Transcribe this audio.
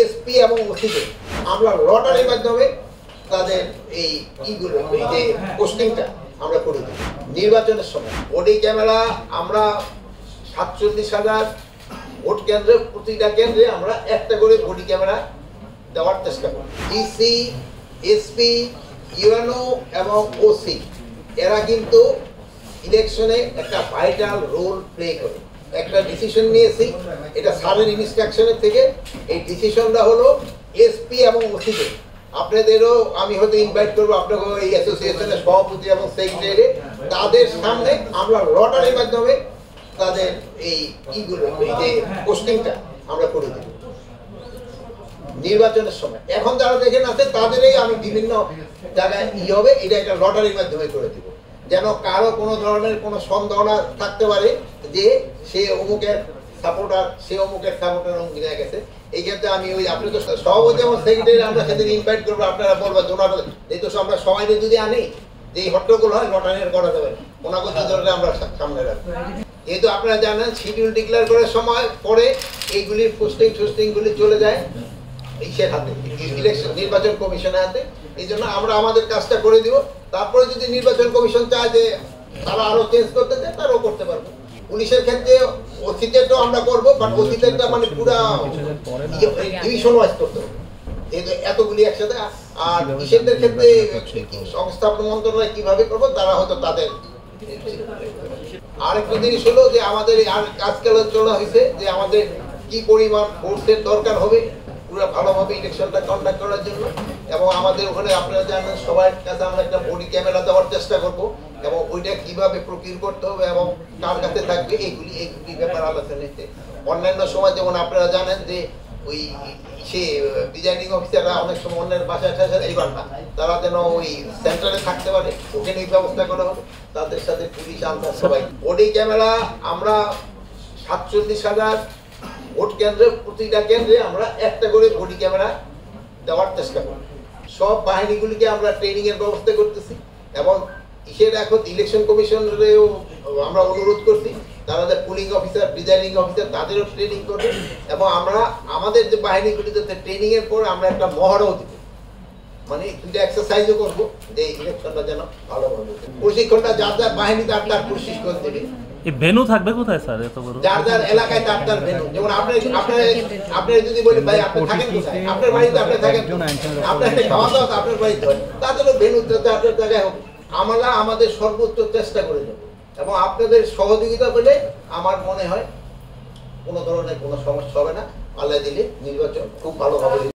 SP এবং ওসিকে আমরা লটারির মাধ্যমে তাদের এই ইগুলো এই যে পোস্টিংটা আমরা করে দিই। নির্বাচনের সময় বডি ক্যামেরা আমরা 47,000 ভোট কেন্দ্রে, প্রতিটা কেন্দ্রে আমরা একটা করে বডি ক্যামেরা দেওয়ার চেষ্টা করি। ডিসি, এসপি, ইউএনও এবং ওসি এরা কিন্তু ইলেকশনে একটা ভাইটাল রোল প্লে করে। একটা ডিসিশন নিয়েছি, এটা স্যারের ইনস্ট্রাকশনের থেকে। এই ডিসিশনটা হলো এসপি এবং ওসিকে, আপনাদেরও আমি হয়তো ইনভাইট করবো, আপনাকে এই অ্যাসোসিয়েশনের সভাপতি এবং সেক্রেটারি, তাদের সামনে আমরা লটারির মাধ্যমে তাদের এই ইগুলো এই যে পোস্টিংটা আমরা করে দেব নির্বাচনের সময়। এখন যারা দেখেন আছে তাদেরই আমি বিভিন্ন জায়গায় হবে, এটা একটা লটারির মাধ্যমে করে দিব, যেন কারো কোনো ধরনের কোনো সন্দেহ না থাকতে পারে যে সে অমুকের সাপোর্টার, সে অমুকের সাপোর্টার অমুক হয়ে গেছে। এই ক্ষেত্রে আমি ওই আপনি তো সভাপতি এবং সেক্রেটারি আমরা সেদিন ইনভাইট করবো, আপনারা বলবেন ওনারা যেহেতু আমরা সবাই যদি আনি যে এই হট্টগোল হয় লটারির করা যাবে, ওনাকে কি ধরনের আমরা সামনে রাখবো। যেহেতু আপনারা জানেন শিডিউল ডিক্লেয়ার করার সময় পরে এইগুলির পোস্টিংগুলি চলে যায় ইসের হাতে, ইলেকশন নির্বাচন কমিশনের হাতে। এই জন্য আমরা আমাদের কাজটা করে দিব, তারপরে যদি নির্বাচন কমিশন চায় যে তারা আরো চেঞ্জ করতে চায় তারাও করতে পারবে। পুলিশের ক্ষেত্রে অতীতেরটাও আমরা করবো, বাট অতীতেরটা মানে পুরা ডিভিশন ওয়াইজ করতে হবে, যেহেতু এতগুলি একসাথে। আর ইসেদের ক্ষেত্রে সংস্থাপন মন্ত্রণালয় কিভাবে করবো তারা হয়তো তাদের। আরেকটা জিনিস হলো যে আমাদের আর আজকাল আলোচনা হয়েছে যে আমাদের কি পরিমাণ ফোর্সের দরকার হবে পুরো ভালোভাবে ইলেকশনটা কন্ডাক্ট করার জন্য। এবং আমাদের ওখানে আপনারা জানেন সবার কাছে আমরা একটা বডি ক্যামেরা দেওয়ার চেষ্টা করব, এবং ওইটা কিভাবে প্রকিউর করতে হবে এবং কার কাছে থাকবে এইগুলি ব্যাপার আলোচনা হচ্ছে। অন্যান্য সময় যেমন আপনারা জানেন যে ওই সে প্রিজাইডিং অফিসাররা অনেক সময় অন্যের বাসায় এইবার না, তারা যেন ওই সেন্টারে থাকতে পারে, ওখানে ব্যবস্থা করা হবে, তাদের সাথে পুলিশ আনতে সবাই। বডি ক্যামেরা আমরা 47,000 ভোট কেন্দ্রে, প্রতিটা কেন্দ্রে আমরা একটা করে বডি ক্যামেরা দেওয়ার চেষ্টা করি। সব বাহিনীগুলিকে আমরা ট্রেনিং এর ব্যবস্থা করতেছি, এবং ইসের এখন ইলেকশন কমিশনেরও আমরা অনুরোধ করছি তারা যে পুলিং অফিসার, প্রিজাইডিং অফিসার তাদেরও ট্রেনিং করবে। এবং আমরা আমাদের যে বাহিনীগুলিতে ট্রেনিং এর পর আমরা একটা মহড়াও দিব, মানে দুইটা এক্সারসাইজও করবো যে ইলেকশনটা যেন ভালোভাবে। প্রশিক্ষণটা যার যার বাহিনী তার তার প্রশিক্ষণ দেবে। এই ভেনু থাকবে কোথায় স্যার? এত বড় যার যার এলাকায় তার তার ভেনু। যেমন আপনি যদি বলি ভাই আপনি থাকেন কোথায়, আপনার বাড়িতে আপনি থাকেন, আপনার একটা খাওয়া দাওয়া আপনার বাড়িতে হয়, তাদেরও ভেনু তাদের জায়গায় হোক। আমরা আমাদের সর্বোচ্চ চেষ্টা করে দেব, এবং আপনাদের সহযোগিতা পেলে আমার মনে হয় কোনো ধরনের কোনো সমস্যা হবে না। আল্লাহ দিলে নির্বাচন খুব ভালোভাবে